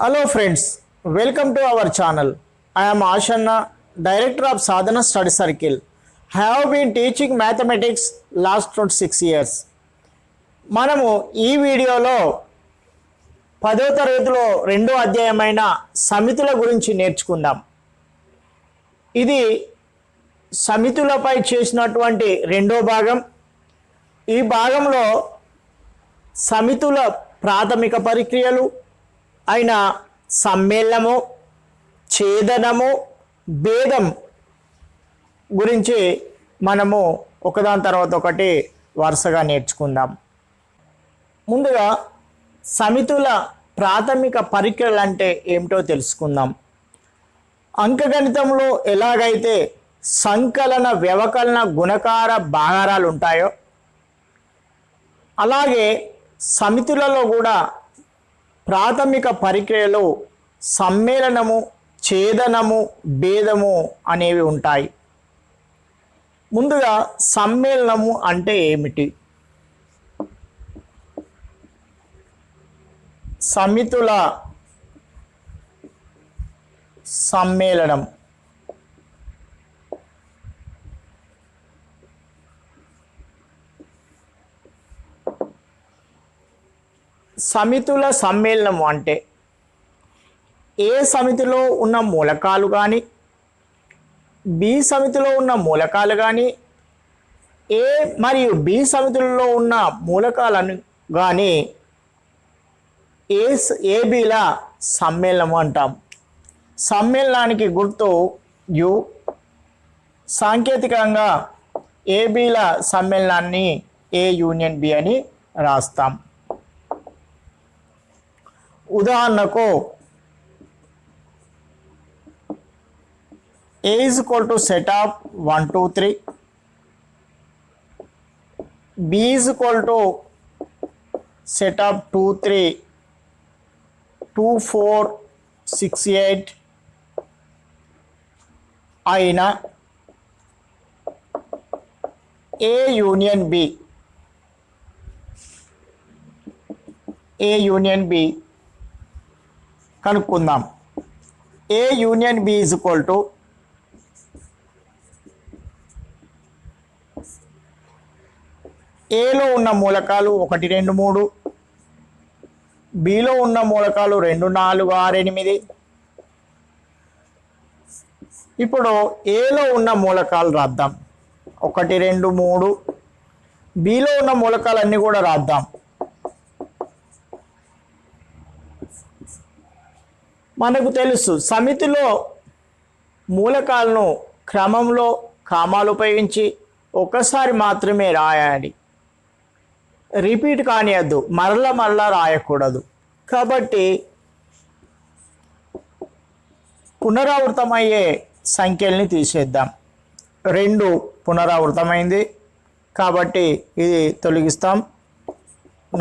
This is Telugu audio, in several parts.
Hello friends, welcome to our channel. I am Ashanna, Director of Sadhana Study Circle. I have been teaching mathematics last 6 years. మనము ఈ వీడియోలో 10వ తరగతిలో రెండో అధ్యాయమైన సమితుల గురించి నేర్చుకుందాం. ఇది సమితులపై చేసినటువంటి రెండో భాగం. ఈ భాగంలో సమితుల ప్రాథమిక ప్రక్రియలు అయిన సమ్మేళనము, ఛేదనము, భేదం గురించి మనము ఒకదాని తర్వాత ఒకటి వరుసగా నేర్చుకుందాం. ముందుగా సమితుల ప్రాథమిక ప్రక్రియలు అంటే ఏమిటో తెలుసుకుందాం. అంకగణితంలో ఎలాగైతే సంకలన, వ్యవకలన, గుణకార, భాగారాలు ఉంటాయో అలాగే సమితులలో కూడా ప్రాథమిక ప్రక్రియలు సమ్మేళనము, ఛేదనము, భేదము అనేవి ఉంటాయి. ముందుగా సమ్మేళనము అంటే ఏమిటి? సమితుల సమ్మేళనం సమితుల సమ్మేళనము అంటే ఏ సమితిలో ఉన్న మూలకాలు కానీ, బి సమితిలో ఉన్న మూలకాలు కానీ, ఏ మరియు బి సమితులలో ఉన్న మూలకాలను కానీ ఏబిల సమ్మేళనము అంటాం. సమ్మేళనానికి గుర్తు యు. సాంకేతికంగా ఏబిల సమ్మేళనాన్ని ఏ యూనియన్ బి అని రాస్తాం. ఉదాహరణకు A is equal to set of 1, 2, 3, B is equal to set of 2, 3, 2, 4, 6, 8 అయిన A union B, A union B కనుక్కుందాం. A union B is equal to ఏలో ఉన్న మూలకాలు 1, 2, 3, బిలో ఉన్న మూలకాలు 2, 4, 6, 8. ఇప్పుడు ఏలో ఉన్న మూలకాలు రాద్దాం. 1, 2, 3. బిలో ఉన్న మూలకాలన్నీ కూడా రాద్దాం. మనకు తెలుసు సమితిలో మూలకాలను క్రమంలో కామాలు ఉపయోగించి ఒకసారి మాత్రమే రాయాలి. రిపీట్ కానియద్దు, మరలా రాయకూడదు. కాబట్టి పునరావృతమయ్యే సంఖ్యల్ని తీసేద్దాం. 2 పునరావృతమైంది కాబట్టి ఇది తొలగిస్తాం.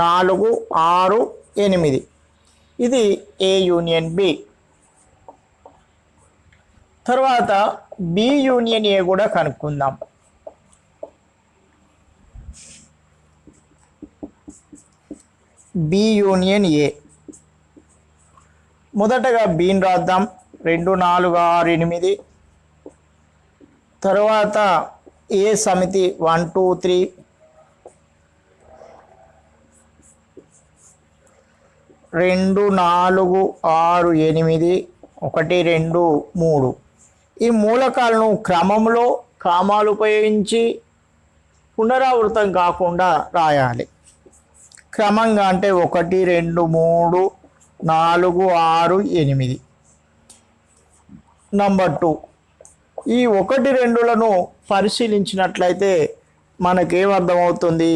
4, 6, 8 ఇది ఏ యూనియన్ బి. తర్వాత బి యూనియన్ ఏ కూడా కనుక్కుందాం. బి యూనియన్ ఏ మొదటగా బిని రాద్దాం. 2, 4, 6, 8. తర్వాత ఏ సమితి 1, 2, 3, 2, 4, 6, 8, 1, 2, 3. ఈ మూలకాలను క్రమంలో కామాలు ఉపయోగించి పునరావృతం కాకుండా రాయాలి. క్రమంగా అంటే 1, 2, 3, 4, 6, 8. నంబర్ 2, ఈ 1, 2లను పరిశీలించినట్లయితే మనకేమర్థమవుతుంది?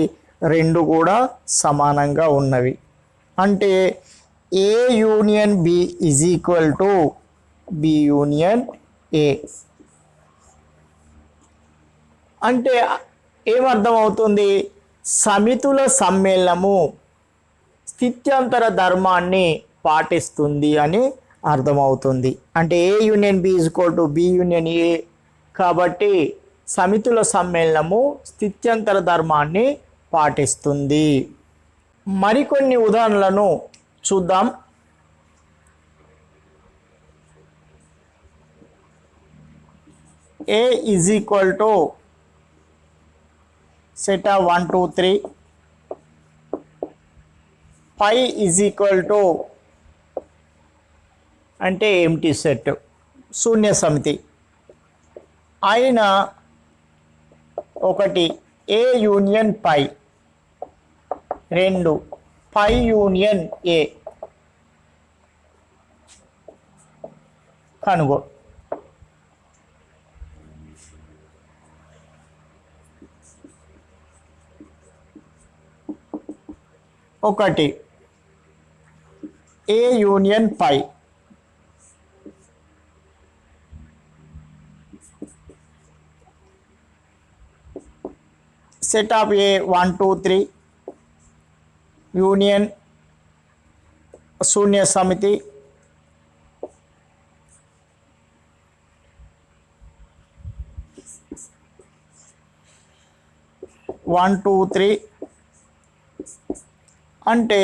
2 కూడా సమానంగా ఉన్నవి. అంటే A union B is equal to B union A. అంటే ఏమర్థమవుతుంది? సమితుల సమ్మేళనము స్థిత్యంతర ధర్మాన్ని పాటిస్తుంది అని అర్థమవుతుంది. అంటే A union B is equal to B union A కాబట్టి సమితుల సమ్మేళనము స్థిత్యంతర ధర్మాన్ని పాటిస్తుంది. మరికొన్ని ఉదాహరణలను చూద్దాం. A is equal to set of 1 2 3, pi is equal to అంటే ఎంటీ సెట్ శూన్య సమితి అయిన ఒకటి ఏ యూనియన్ పై, రెండు పై యూనియన్ ఏ కనుగో. ఒకటి A union phi, set of A 1 2 3 union శూన్య సమితి వన్ టూ త్రీ అంటే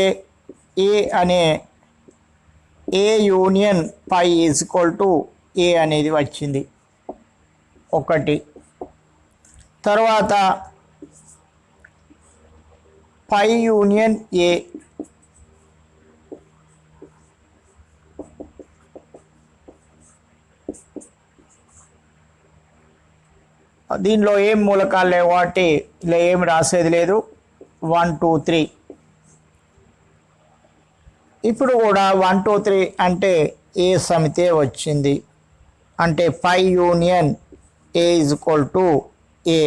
ఏ అనే A union phi is equal to A అనేది వచ్చింది ఒకటి. తర్వాత పై యూనియన్ ఏ, దీనిలో ఏం మూలకాలు లేవు కాబట్టి ఇలా ఏం రాసేది లేదు. 1 2 3 ఇప్పుడు కూడా 1 2 3 అంటే ఏ సమితే వచ్చింది. అంటే phi union A is equal to A.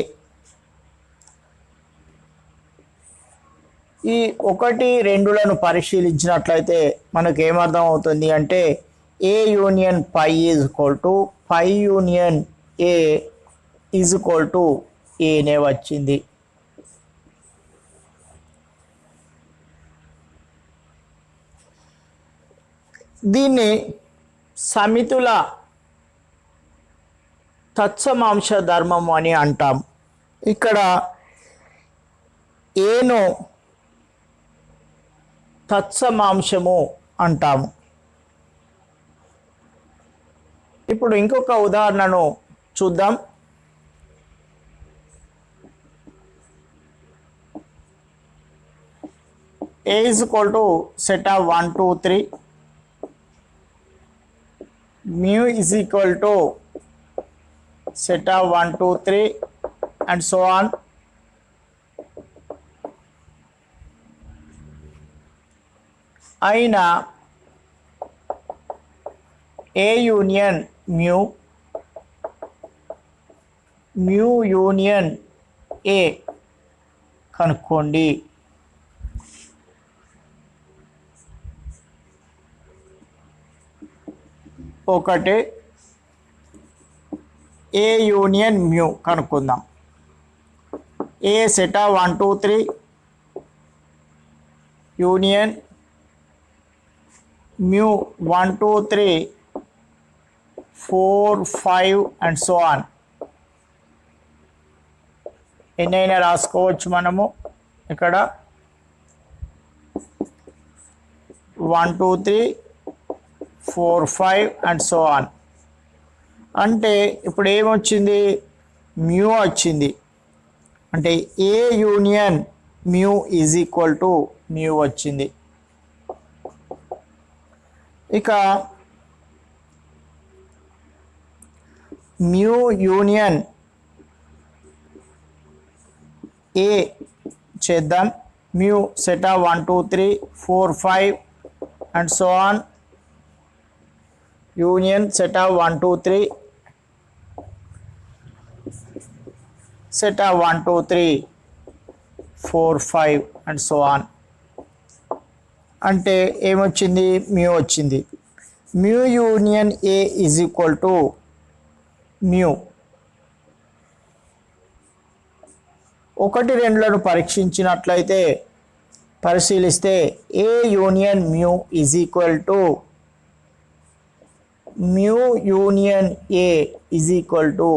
ఈ 1 2లను పరిశీలించినట్లయితే మనకు ఏమర్థం అవుతుంది అంటే A union phi is equal to phi union A is equal to ఏనే వచ్చింది. దీన్ని సమితుల తత్సమాంశ ధర్మం అని అంటాం. ఇక్కడ ఏను తత్సమాంశము అంటాము. ఇప్పుడు ఇంకొక ఉదాహరణను చూద్దాం. A is equal to set of 1 2 3, mu is equal to set of 1 2 3 and so on. అయినా A union mu, mu union ఏ కనుక్కోండి. ఒకటి ఏ యూనియన్ మ్యూ కనుక్కుందాం. ఏ set of 1 2 3 union mu 1 2 3 4 5 and so on. ఎన్నైనా రాసుకోవచ్చు మనము. ఇక్కడ 1 2 3 4 5 and so on. అంటే ఇప్పుడు ఏమొచ్చింది, మ్యూ వచ్చింది. అంటే A union mu is equal to mu వచ్చింది. ఇక మ్యూ యూనియన్ ఏ చేద్దాం. Mu set of 1 2 3 4 5 and so on. Union set of 1 2 3 set of 1 2 3 4 5 and so on. అంటే ఏమొచ్చింది, మ్యూ వచ్చింది. Mu union A is equal to mu. 1 2లను పరీక్షించినట్లయితే పరిశీలిస్తే A union mu is equal to mu union A is equal to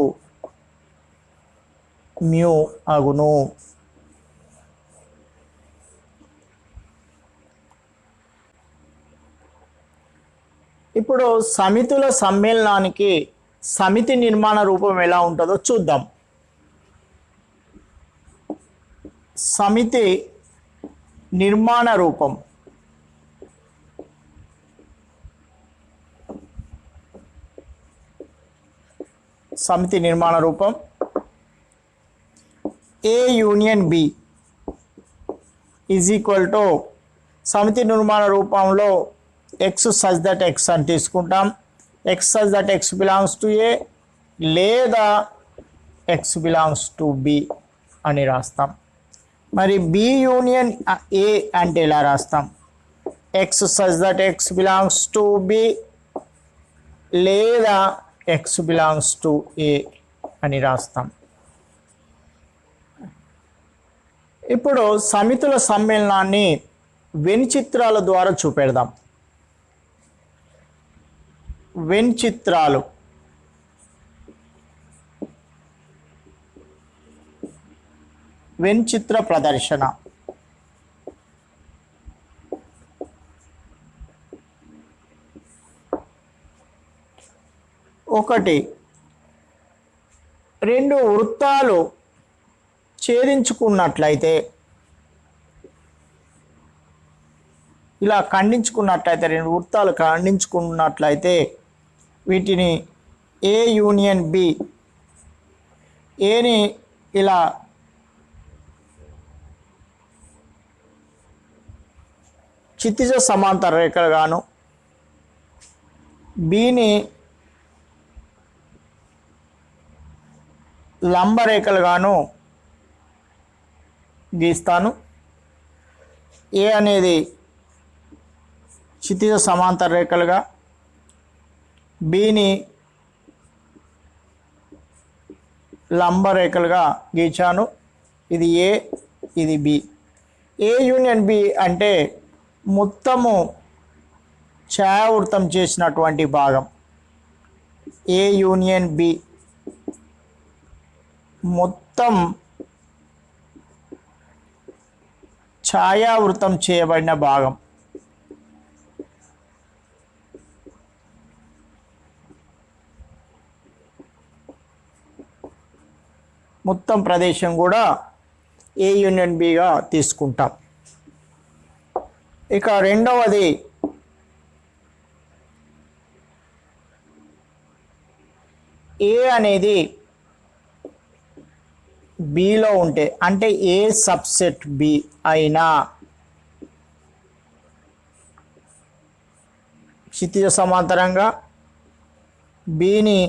mu అగును. ఇప్పుడు సమితుల సమ్మేళనానికి సమితి నిర్మాణ రూపం ఎలా ఉంటుందో చూద్దాం. సమితి నిర్మాణ రూపం A union B is equal to సమితి నిర్మాణ రూపంలో ఎక్స్ సచ్ దట్ ఎక్స్ అని తీసుకుంటాం. X such that x belongs to A లేదా ఎక్స్ బిలాంగ్స్ టు బి అని రాస్తాం. మరి బి యూనియన్ ఏ అంటే ఎలా రాస్తాం? X such that x belongs to B లేదా ఎక్స్ బిలాంగ్స్ టు ఏ అని రాస్తాం. ఇప్పుడు సమితుల సమ్మేళనాన్ని వెన్ చిత్రాల ద్వారా చూపెడదాం. వెన్ చిత్రాలు వెన్ చిత్ర ప్రదర్శన. ఒకటి, రెండు వృత్తాలు ఛేదించుకున్నట్లయితే, ఇలా ఖండించుకున్నట్లయితే, రెండు వృత్తాలు ఖండించుకున్నట్లయితే వీటిని ఏ యూనియన్ బి, ఏని ఇలా క్షితిజ సమాంతర రేఖలుగాను, బిని లంబరేఖలుగాను గీస్తాను. ఏ అనేది క్షితిజ సమాంతర రేఖలుగా, బిని లంబరేఖలుగా గీచాను. ఇది ఏ, ఇది బి. ఏ యూనియన్ బి అంటే మొత్తము ఛాయావృతం చేసినటువంటి భాగం. ఏ యూనియన్ బి మొత్తం ఛాయావృతం చేయబడిన భాగం. మొత్తం ప్రదేశం కూడా ఏ యూనియన్ బిగా తీసుకుంటాం. ఇక రెండవది, ఏ అనేది బిలో ఉంటే, అంటే ఏ సబ్సెట్ బి అయినా క్షితిజ సమాంతరంగా, బిని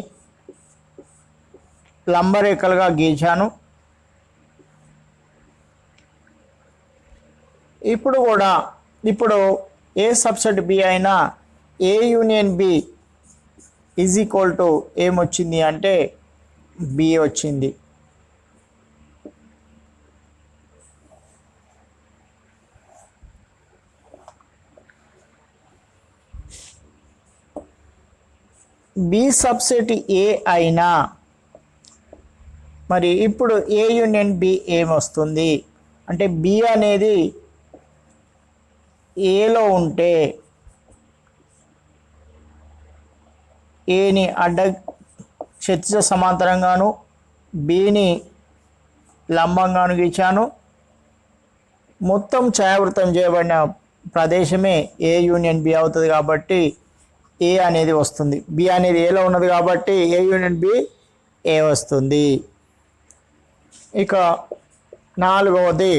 లంబరేఖలుగా గీచాను. ఇప్పుడు ఏ సబ్సెట్ బి అయినా A union B is equal to ఏమొచ్చింది అంటే బి వచ్చింది. బి సబ్సెట్ ఏ అయినా మరి ఇప్పుడు ఏ యూనియన్ బి ఏమొస్తుంది అంటే బి అనేది ఏలో ఉంటే ఏని క్షితిజ సమాంతరంగాను, బిని లంబంగాను గీచాను. మొత్తం ఛాయావృతం చేయబడిన ప్రదేశమే ఏ యూనియన్ బి అవుతుంది కాబట్టి ఏ అనేది వస్తుంది. బి అనేది ఏలో ఉన్నది కాబట్టి ఏ యూనియన్ బి ఏ వస్తుంది. ఇక నాలుగవది,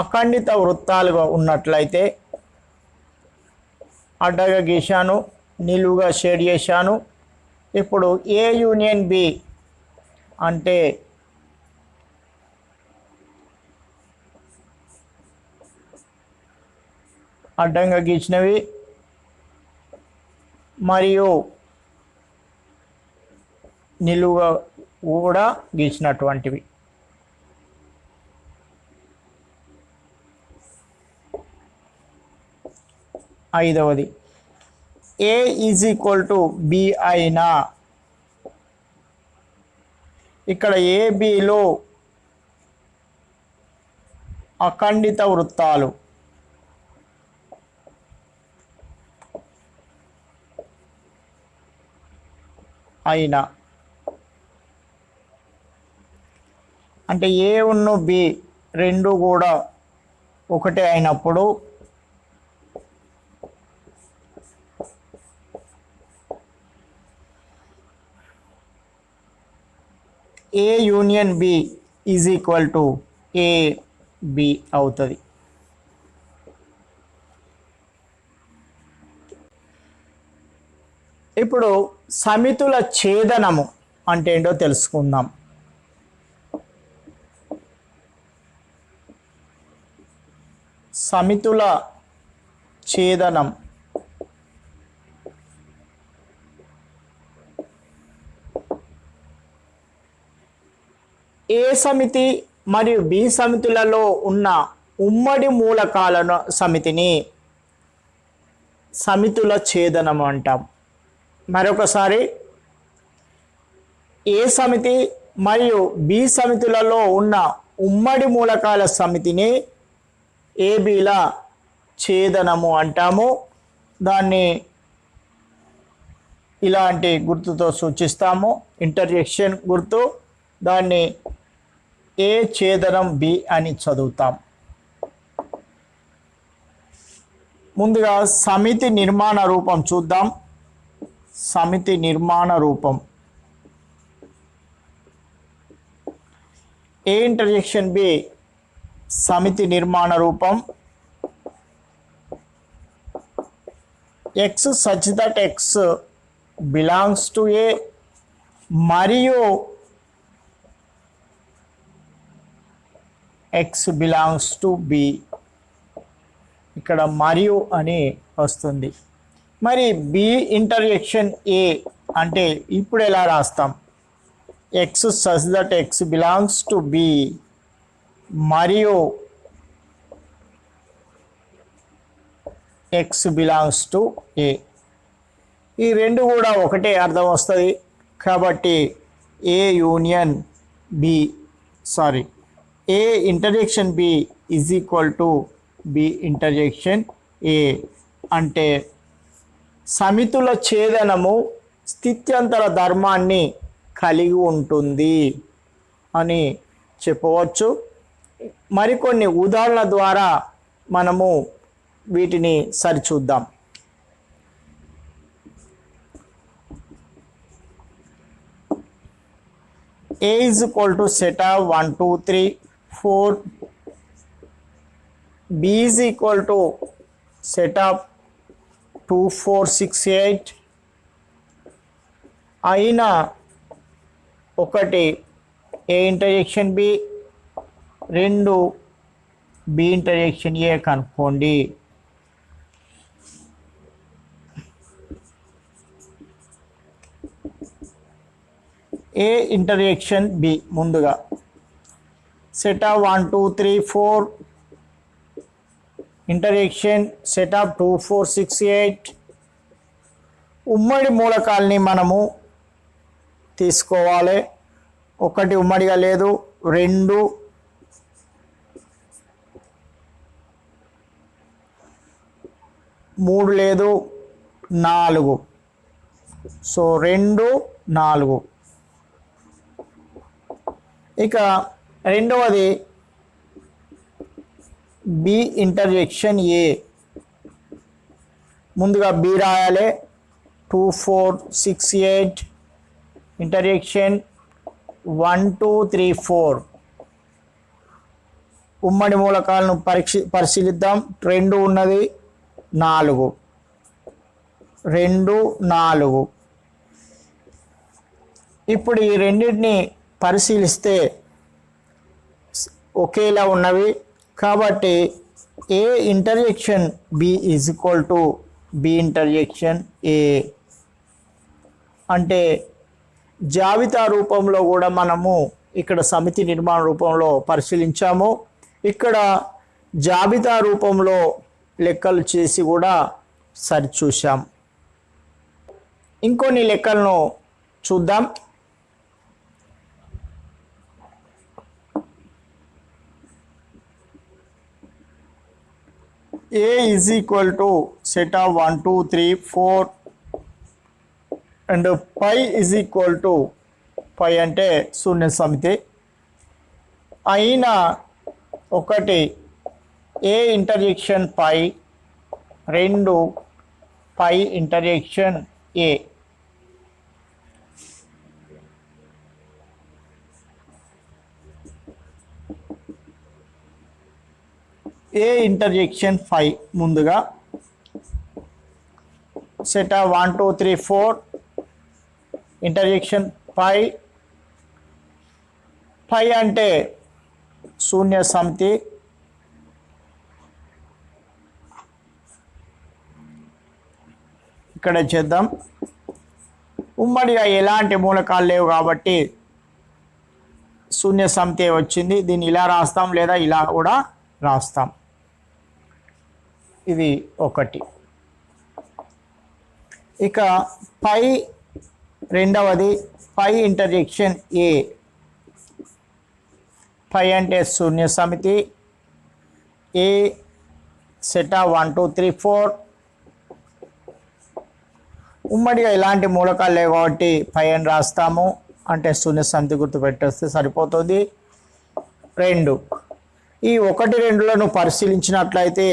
అఖండిత వృత్తాలుగా ఉన్నట్లయితే అడ్డగా గీశాను, నిలువుగా షేడ్ చేశాను. ఇప్పుడు ఏ యూనియన్ బి అంటే అడ్డంగా గీచినవి మరియు నిలువుగా కూడా గీచినటువంటివి. ఐదవది, ఏ ఈజ్ ఈక్వల్ టు బి అయినా ఇక్కడ ఏబిలో అఖండిత వృత్తాలు అయినా, అంటే ఏ ఉన్ను బి రెండు కూడా ఒకటే అయినప్పుడు A union B is equal to A B అవుతుంది. ఇప్పుడు సమితుల ఛేదనము అంటే ఏంటో తెలుసుకుందాం. సమితుల ఛేదనం ఏ సమితి మరియు బి సమితులలో ఉన్న ఉమ్మడి మూలకాల సమితిని సమితుల ఛేదనం అంటాం. మరొకసారి, ఏ సమితి మరియు బి సమితులలో ఉన్న ఉమ్మడి మూలకాల సమితిని ఏబిల ఛేదనము అంటాము. దాన్ని ఇలాంటి గుర్తుతో సూచిస్తాము, ఇంటర్జెక్షన్ గుర్తు. దాన్ని ఏ ఛేదనం బి అని చదువుతాం. ముందుగా సమితి నిర్మాణ రూపం చూద్దాం. సమితి నిర్మాణ రూపం ఏ ఇంటర్జెక్షన్ బి సమితి నిర్మాణ రూపం x such that x belongs to A మరియు x belongs to B. ఇక్కడ మరియు అని వస్తుంది. మరి B ఇంటర్జెక్షన్ A అంటే ఇప్పుడు ఎలా రాస్తాం? x such that x belongs to B మరియు x belongs to A. ఈ రెండు కూడా ఒకటే అర్థం వస్తుంది కాబట్టి A union B A intersection B is equal to B intersection A అంటే సమితుల ఛేదనము స్థిత్యంతర ధర్మాన్ని కలిగి ఉంటుంది అని చెప్పవచ్చు. మరికొన్ని ఉదాహరణల ద్వారా మనము వీటిని సరిచూద్దాం. A is equal to set of 1 2 3 4. B is equal to set of 2 4 6 8. అయిన ఒకటి ఏ ఇంటర్జెక్షన్ బి, రెండు బి ఇంటర్జెక్షన్ ఏ కనుక్కోండి. ఏ ఇంటర్జెక్షన్ బి ముందుగా set of 1 2 3 4 interjection set of 2 4 6 8. ఉమ్మడి మూలకాల్ని మనము తీసుకోవాలి. ఒకటి ఉమ్మడిగా లేదు, రెండు మూడు లేదు, నాలుగు. సో 2 4. ఇక రెండవది బి ఇంటర్జెక్షన్ ఏ. ముందుగా బి రాయాలి. 2 4 6 8 ఇంటర్జెక్షన్ 1 2 3 4. ఉమ్మడి మూలకాలను పరిశీలిద్దాం. 2 ఉన్నది, 4 2 4. ఇప్పుడు ఈ రెండింటిని పరిశీలిస్తే ఒకేలా ఉన్నవి కాబట్టి A intersection B is equal to B intersection A. అంటే జాబితా రూపంలో కూడా మనము ఇక్కడ సమితి నిర్మాణ రూపంలో పరిశీలించాము. ఇక్కడ జాబితా రూపంలో లెక్కలు చేసి కూడా సరిచూసాం. ఇంకొన్ని లెక్కలను చూద్దాం. A is equal to set of 1 2 3 4 and phi is equal to phi అంటే శూన్య సమితి అయిన ఒకటి ఏ ఇంటర్జెక్షన్ పై, రెండు పై ఇంటర్జెక్షన్ ఏ. ఏ ఇంటర్జెక్షన్ 5 ముందుగా సెట్ 1 2 3 4 ఇంటర్జెక్షన్ పై అంటే శూన్య సమితి ఇక్కడ చేద్దాం. ఉమ్మడిగా ఎలాంటి మూలకాలు లేవు కాబట్టి శూన్య సమితి వచ్చింది. దీన్ని ఇలా రాస్తాం లేదా ఇలా కూడా రాస్తాం. ఇది ఒకటి. ఇక పై రెండవది పై ఇంటర్జెక్షన్ ఏ. పై అంటే శూన్య సమితి ఏ సెట్ 1 2 3 4 ఉమ్మడిగా ఇలాంటి మూలకాలు లేవు కాబట్టి పై అని రాస్తాము. అంటే శూన్య సమితి గుర్తు పెట్టేస్తే సరిపోతుంది. రెండు ఈ 1 2లను పరిశీలించినట్లయితే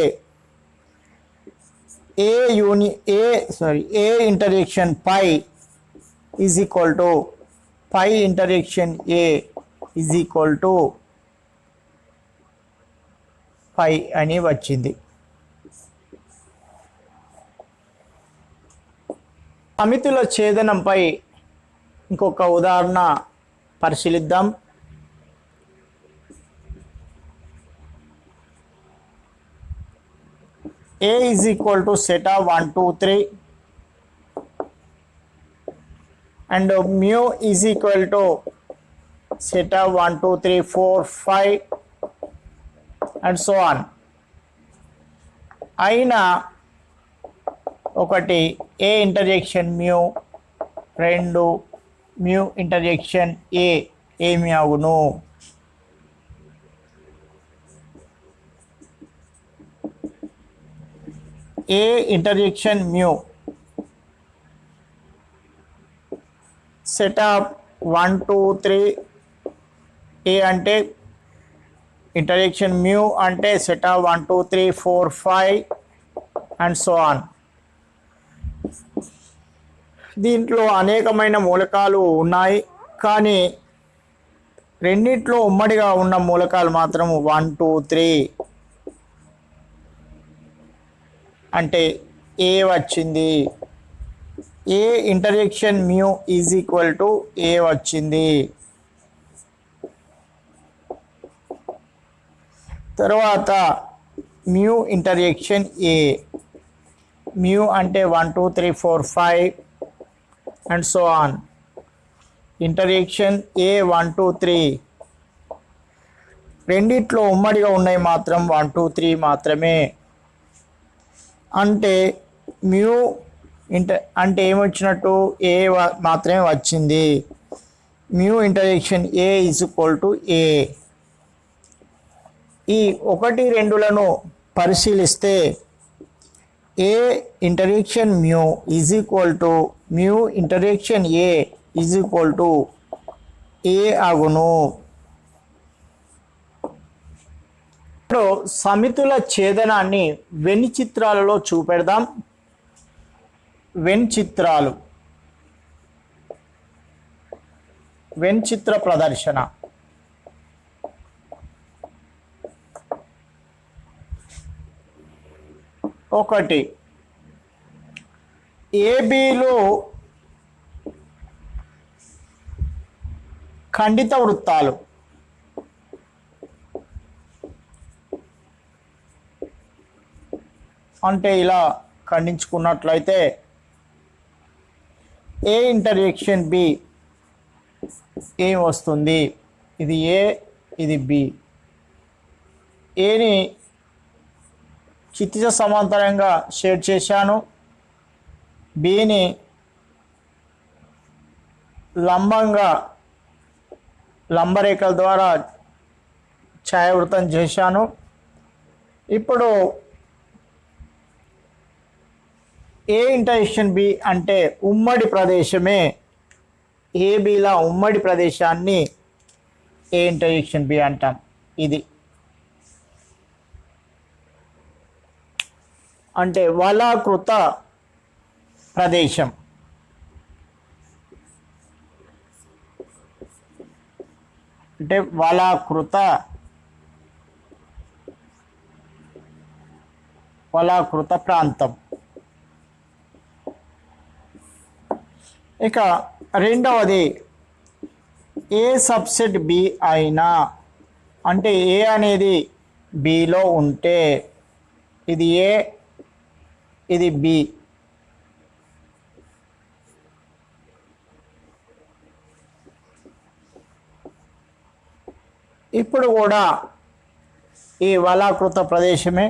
A intersection phi is equal to phi intersection A is equal to phi అని వచ్చింది. సమితుల ఛేదనంపై ఇంకొక ఉదాహరణ పరిశీలిద్దాం. A is equal to set of 1 2 3 and mu is equal to set of 1 2 3 4 5 and so on. అయినా ఒకటి ఏ ఇంటర్జెక్షన్ మ్యూ, రెండు మ్యూ ఇంటర్జెక్షన్ ఏ ఏమి అగును? ఏ ఇంటర్జెక్షన్ మ్యూ సెటప్ 1 2 3 ఏ అంటే ఇంటర్జెక్షన్ మ్యూ అంటే సెటప్ 1 2 3 4 5 అండ్ సో ఆన్. దీంట్లో అనేకమైన మూలకాలు ఉన్నాయి కానీ రెండిట్లో ఉమ్మడిగా ఉన్న మూలకాలు మాత్రం 1 2 3 అంటే ఏ వచ్చింది. A intersection mu is equal to A వచ్చింది. తర్వాత మ్యూ ఇంటర్జెక్షన్ ఏ. మ్యూ అంటే 1 2 3 4 5 అండ్ సో ఆన్. ఇంటర్జెక్షన్ ఏ 1 2 3 రెండిట్లో ఉమ్మడిగా ఉన్నాయి మాత్రం 1 2 3 మాత్రమే. అంటే మ్యూ అంటే ఏమొచ్చినట్టు ఏ మాత్రమే వచ్చింది. Mu intersection A is equal to A. ఈ 1 2లను పరిశీలిస్తే A intersection mu is equal to mu intersection A is equal to A అగును. ఇప్పుడు సమితుల ఛేదనాన్ని వెన్ చిత్రాలలో చూపెడదాం. వెన్ చిత్రాలు, వెన్ చిత్ర ప్రదర్శన. ఒకటి ఏబిలో ఖండిత వృత్తాలు. అంటే ఇలా ఖండించుకున్నట్లయితే ఏ ఇంటర్జెక్షన్ బి ఏం వస్తుంది? ఇది ఏ, ఇది బి. ఏని క్షితిజ సమాంతరంగా షేడ్ చేశాను, బిని లంబంగా లంబరేఖల ద్వారా ఛాయావృతం చేశాను. ఇప్పుడు ఏ ఇంటర్సెక్షన్ బి అంటే ఉమ్మడి ప్రదేశమే, ఏబిల ఉమ్మడి ప్రదేశాన్ని ఏ ఇంటర్సెక్షన్ బి అంటాం. ఇది అంటే వలాకృత ప్రదేశం. అంటే వలాకృత ప్రాంతం. ఇక రెండవది ఏ సబ్సెట్ బి అయినా, అంటే ఏ అనేది బిలో ఉంటే, ఇది ఏ ఇది బి, ఇప్పుడు కూడా ఈ వలాకృత ప్రదేశమే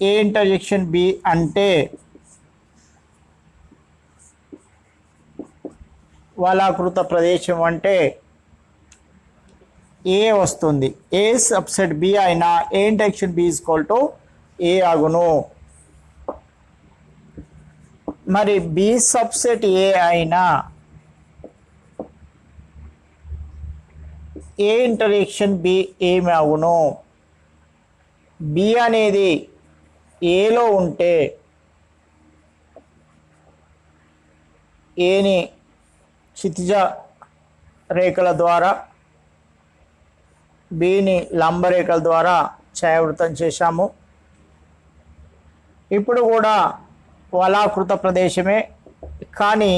ఏ ఇంటర్సెక్షన్ బి అంటే వలాకృత ప్రదేశం అంటే ఏ వస్తుంది. ఏ సబ్సెట్ బి అయినా A intersection B equal to A అగును. మరి బి సబ్సెట్ ఏ అయినా ఏ ఇంటర్సెక్షన్ బి ఏమి అగును. బి అనేది ఏలో ఉంటే ఏని క్షితిజ రేఖల ద్వారా, బిని లంబ రేఖల ద్వారా ఛాయావృతం చేశాము. ఇప్పుడు కూడా వలాకృత ప్రదేశమే, కానీ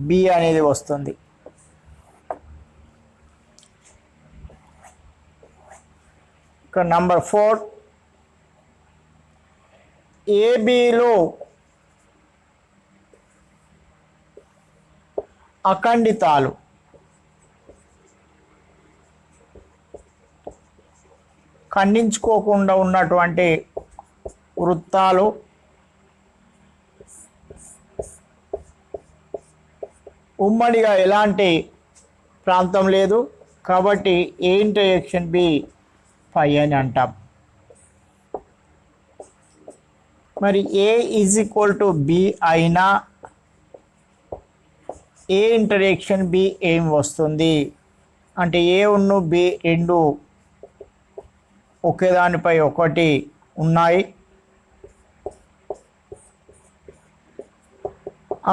బి అనేది వస్తుంది. ఇక నంబర్ 4, ఏబిలో అఖండితాలు ఖండించుకోకుండా ఉన్నటువంటి వృత్తాలు ఉమ్మడిగా ఎలాంటి ప్రాంతం లేదు కాబట్టి ఏ ఇంటర్సెక్షన్ బి పై అని అంటాం. మరి ఏ ఈజ్ ఈక్వల్ టు బి అయినా ఏ ఇంటర్సెక్షన్ బి ఏం వస్తుంది అంటే ఏ ఉన్ను బి రెండు ఒకే దానిపై ఒకటి ఉన్నాయి.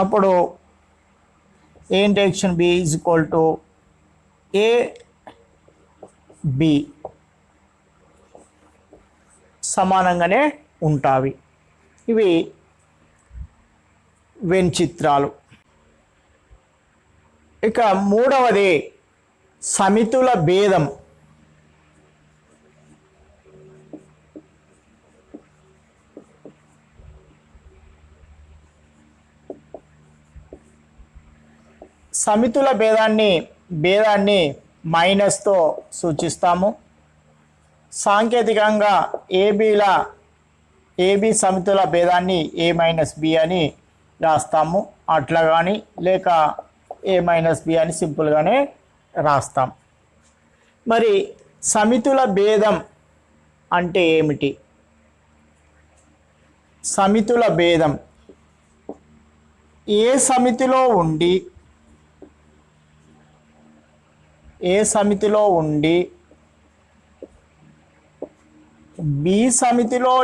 అప్పుడు A intersection B is equal to A B సమానంగానే ఉంటాయి. ఇవి వెన్ చిత్రాలు. ఇక మూడవది సమితుల భేదం. సమితుల భేదాన్ని మైనస్తో సూచిస్తాము. సాంకేతికంగా ఏబి సమితుల భేదాన్ని ఏ మైనస్ బి అని రాస్తాము. అట్లా కానీ లేక ఏ మైనస్ బి అని సింపుల్గానే రాస్తాం. మరి సమితుల భేదం అంటే ఏమిటి? సమితుల భేదం ఏ సమితిలో ఉండి బి సమితిలో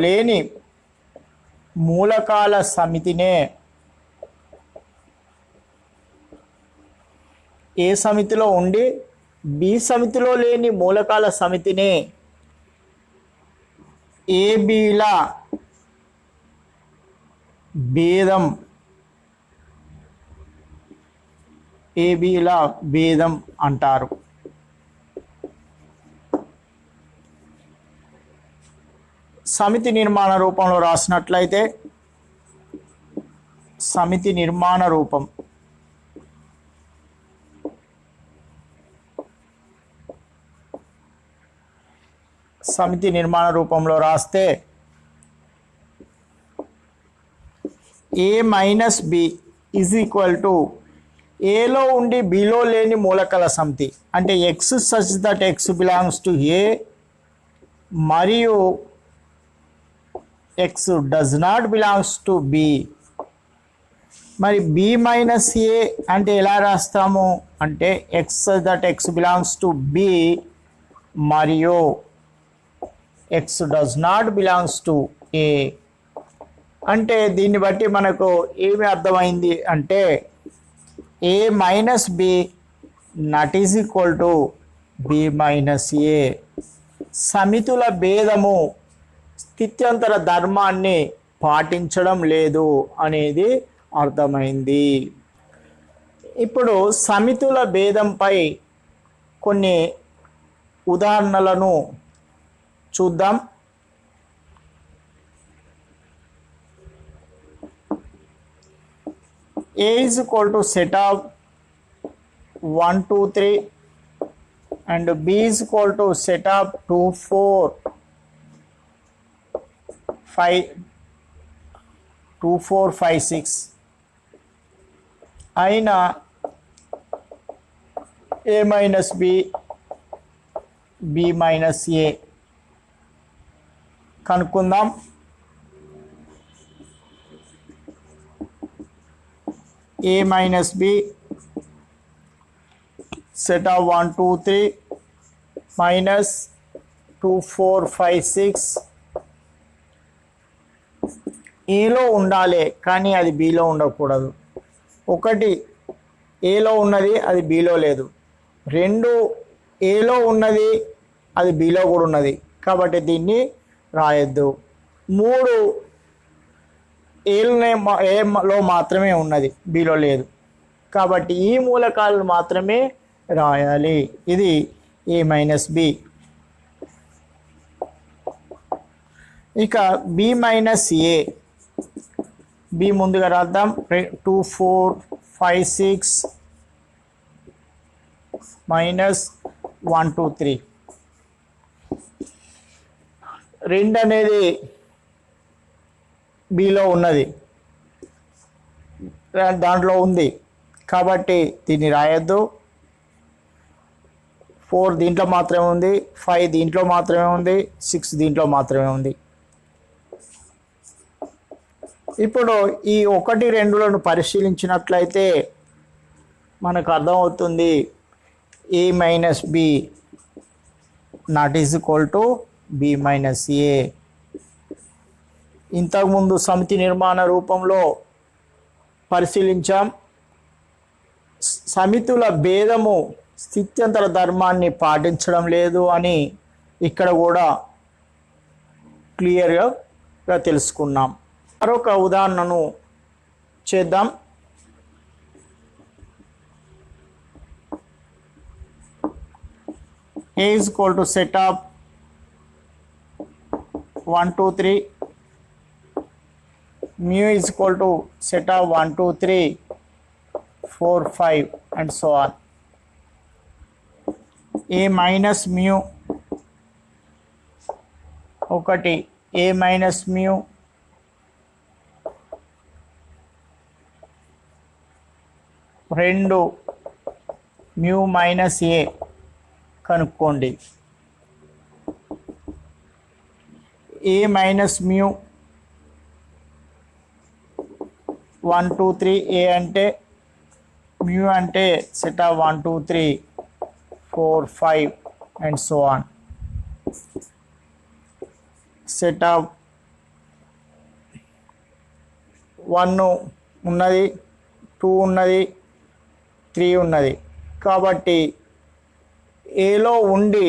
లేని మూలకాల సమితినే ఏ సమితిలో ఉండి బి సమితిలో లేని మూలకాల సమితినే ఏబిల భేదం అంటారు. సమితి నిర్మాణ రూపంలో రాసినట్లయితే సమితి నిర్మాణ రూపంలో రాస్తే A minus B is equal to ఏలో ఉండి బిలో లేని మూలకాల సమితి అంటే x such that x belongs to A మరియు x does not belongs to B. మరి బి మైనస్ ఏ అంటే ఎలా రాస్తాము అంటే x such that x belongs to B మరియు x does not belongs to A. అంటే దీన్ని బట్టి మనకు ఏమి అర్థమైంది అంటే A minus B not is equal to B minus ఏ. సమితుల భేదము స్థిత్యంతర ధర్మాన్ని పాటించడం లేదు అనేది అర్థమైంది. ఇప్పుడు సమితుల భేదంపై కొన్ని ఉదాహరణలను చూద్దాం. A is equal to set of 1 2 3 and B is equal to set of 2 4 5 2 4 5 6 అయిన A minus B B minus A కనుక్కుందాం. A minus B set of 1 2 3 minus 2 4 5 6 ఏలో ఉండాలి కానీ అది బిలో ఉండకూడదు. ఒకటి ఏలో ఉన్నది అది బిలో లేదు, రెండు ఏలో ఉన్నది అది బిలో కూడా ఉన్నది కాబట్టి దీన్ని రాయొద్దు. మూడు ఏలో మాత్రమే ఉన్నది బిలో లేదు కాబట్టి ఈ మూలకాలను మాత్రమే రాయాలి. ఇది ఏ మైనస్ బి. ఇక బి మైనస్ ఏ, బి ముందుగా రాద్దాం. 2 4 5 6 మైనస్ 1 2 3. 2 అనేది బిలో ఉన్నది, దాంట్లో ఉంది కాబట్టి దీన్ని రాయొద్దు. 4 దీంట్లో మాత్రమే ఉంది, 5 దీంట్లో మాత్రమే ఉంది, 6 దీంట్లో మాత్రమే ఉంది. ఇప్పుడు ఈ 1 2లను పరిశీలించినట్లయితే మనకు అర్థమవుతుంది A minus B not is equal to B minus A. ఇంతకుముందు సమితి నిర్మాణ రూపంలో పరిశీలించాం. సమితుల భేదము స్థిత్యంతర ధర్మాన్ని పాటించడం లేదు అని ఇక్కడ కూడా క్లియర్గా తెలుసుకున్నాం. మరొక ఉదాహరణను చేద్దాం. A is equal to set of 1 2 3 mu is equal to set of 1 2 3 4 5 and so on. A minus mu ఒకటి A minus mu రెండు mu minus A కనుక్కోండి. A మైనస్ మ్యూ 1 2 3 A అంటే మ్యూ అంటే set of 1 2 3 4 5 and so on. Set of 1 ఉన్నది, 2 ఉన్నది, 3 ఉన్నది కాబట్టి ఏలో ఉండి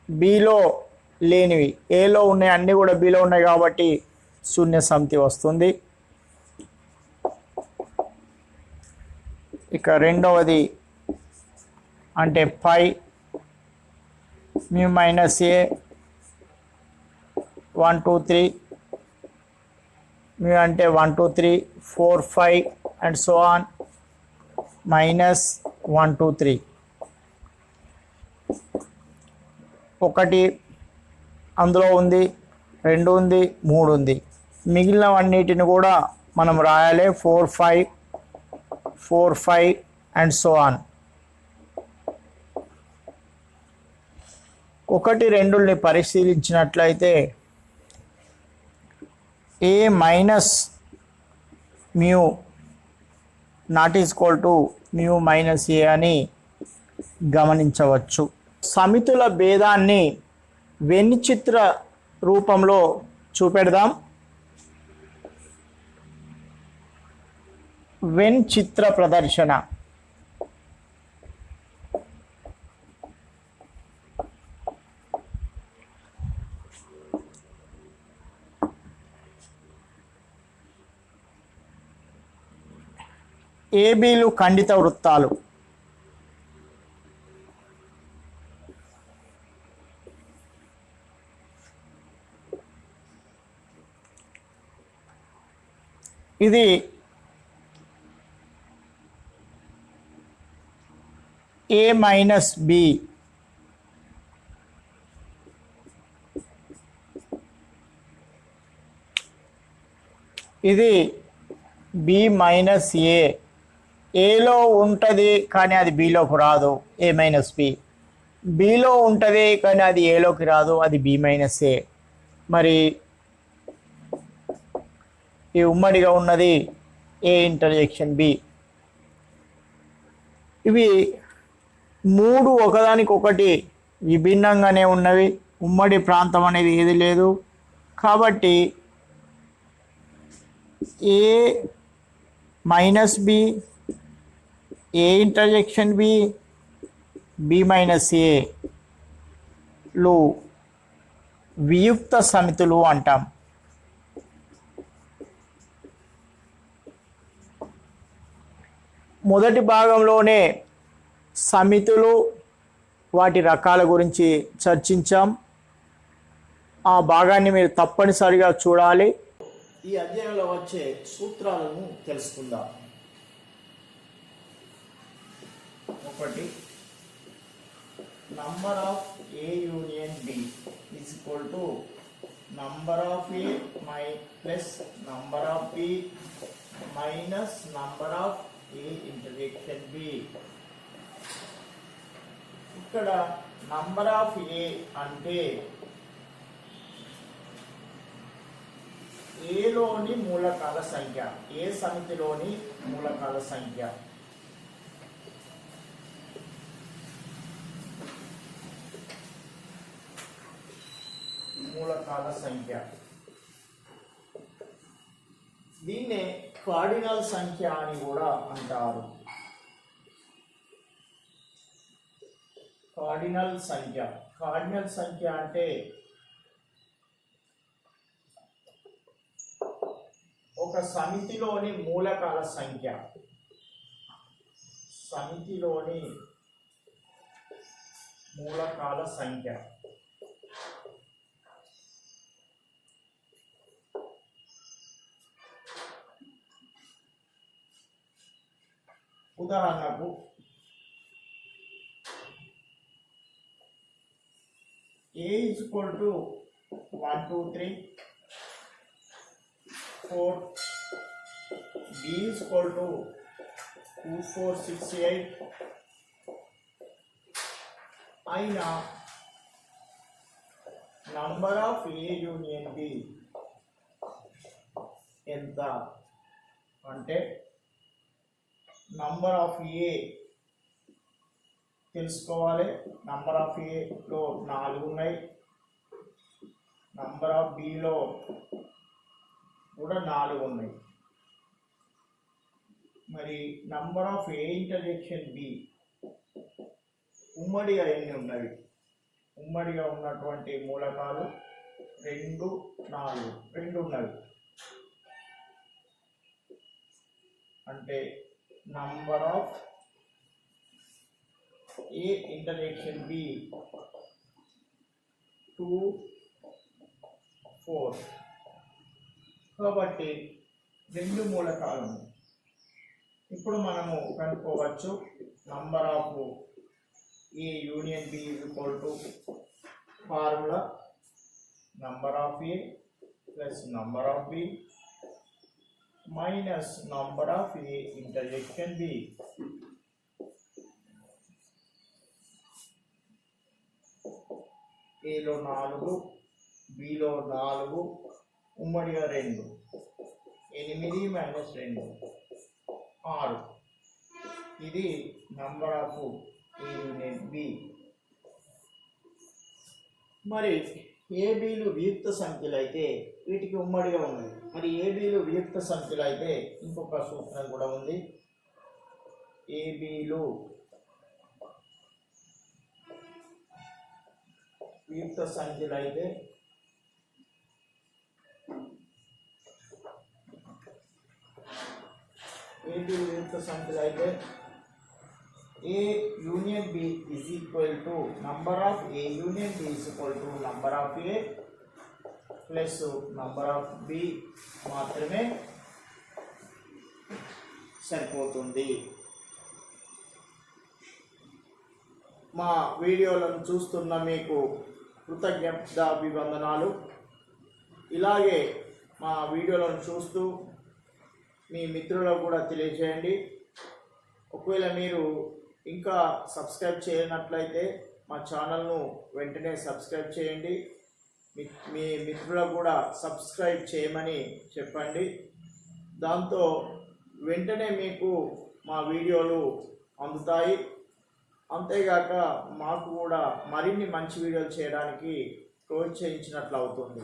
బిలో లేనివి, ఏలో ఉన్నాయి అన్నీ కూడా బిలో ఉన్నాయి కాబట్టి శూన్య సమితి వస్తుంది. ఇక రెండవది అంటే పై మ్యూ మైనస్ ఏ 1 2 3 మ్యూ అంటే 1 2 3 4 5 అండ్ సో ఆన్ మైనస్ 1 2 3. ఒకటి అందులో ఉంది, 2 ఉంది, 3 ఉంది, మిగిలినవన్నిటిని కూడా మనం రాయాలి. 4 5 4 5 అండ్ సో ఆన్. 1, 2ని పరిశీలించినట్లయితే A minus mu not equal to mu minus A అని గమనించవచ్చు. సమితుల భేదాన్ని వెన్ చిత్ర రూపంలో చూపెడదాం. వెన్ చిత్ర ప్రదర్శన. ఏబీలు ఖండిత వృత్తాలు. ఇది ఏ మైనస్ బి ఇది బి మైనస్ ఏ. ఏలో ఉంటుంది కానీ అది బిలోకి రాదు, ఏ మైనస్ బి. బిలో ఉంటుంది కానీ అది ఏలోకి రాదు, అది బి మైనస్ ఏ. మరి ఈ ఉమ్మడిగా ఉన్నది ఏ ఇంటర్జెక్షన్ బి. ఇవి 3 ఒకదానికొకటి విభిన్నంగానే ఉన్నవి. ఉమ్మడి ప్రాంతం అనేది ఏది లేదు. కాబట్టి ఏ minus B, A intersection B, B minus ఏలు వియుక్త సమితులు అంటాం. మొదటి భాగంలోనే సమితులు, వాటి రకాల గురించి చర్చించాం. ఆ భాగాన్ని మీరు తప్పనిసరిగా చూడాలి. ఈ అధ్యాయంలో వచ్చే సూత్రాలను తెలుసుకుందాం. 1, number of A union B is equal to number of A plus number of B minus number of A intersection B. ఇక్కడ నంబర్ ఆఫ్ ఏ అంటే ఏలోని మూలకాల సంఖ్య, ఏ సమితిలోని మూలకాల సంఖ్య. మూలకాల సంఖ్య దీన్నే కార్డినల్ సంఖ్య అని కూడా అంటారు. కార్డినల్ సంఖ్య. కార్డినల్ సంఖ్య అంటే ఒక సమితిలోని మూలకాల సంఖ్య. సమితిలోని మూలకాల సంఖ్య. ఉదాహరణకు A is equal to 1, 2, 3, 4. B is equal to 2, 4, 6, 8. అయినా number of A union B ఎంత అంటే నంబర్ ఆఫ్ ఏ తెలుసుకోవాలి. నంబర్ ఆఫ్ ఏలో 4 ఉన్నాయి. నంబర్ ఆఫ్ బిలో కూడా 4 ఉన్నాయి. మరి number of A intersection B ఉమ్మడిగా ఎన్ని ఉన్నవి? ఉమ్మడిగా ఉన్నటువంటి మూలకాలు 2, 4 2 ఉన్నవి. అంటే number of A intersection B 2, 4. కాబట్టి 2 మూలకాలు. ఇప్పుడు మనము కనుక్కోవచ్చు number of A union B is equal to formula number of A plus number of B minus number of A intersection B. ఏలో 4, బిలో 4, ఉమ్మడిగా 2, 8 మైనస్ 2 6. ఇది number of A union B. మరి ఏబీలు వియుక్త సంఖ్యలు అయితే వీటికి ఉమ్మడిగా ఉన్నది. మరి ఏబీలు వియుక్త సంఖ్యలు అయితే ఇంకొక సూత్రం కూడా ఉంది. ఏబీలు వియుక్త సంఖ్యలు అయితే ఏబీలు వియుక్త సంఖ్యలు అయితే A union B is equal to number of A union B is equal to number of A plus number of B మాత్రమే సరిపోతుంది. మా వీడియోలను చూస్తున్న మీకు కృతజ్ఞతాభివందనాలు. ఇలాగే మా వీడియోలను చూస్తూ మీ మిత్రులకు కూడా తెలియజేయండి. ఒకవేళ మీరు ఇంకా సబ్స్క్రైబ్ చేయనట్లయితే మా ఛానల్ను వెంటనే సబ్స్క్రైబ్ చేయండి. మీ మిత్రులకు కూడా సబ్స్క్రైబ్ చేయమని చెప్పండి. దాంతో వెంటనే మీకు మా వీడియోలు అందుతాయి. అంతేగాక మాకు కూడా మరిన్ని మంచి వీడియోలు చేయడానికి ప్రోత్సహించినట్లు అవుతుంది.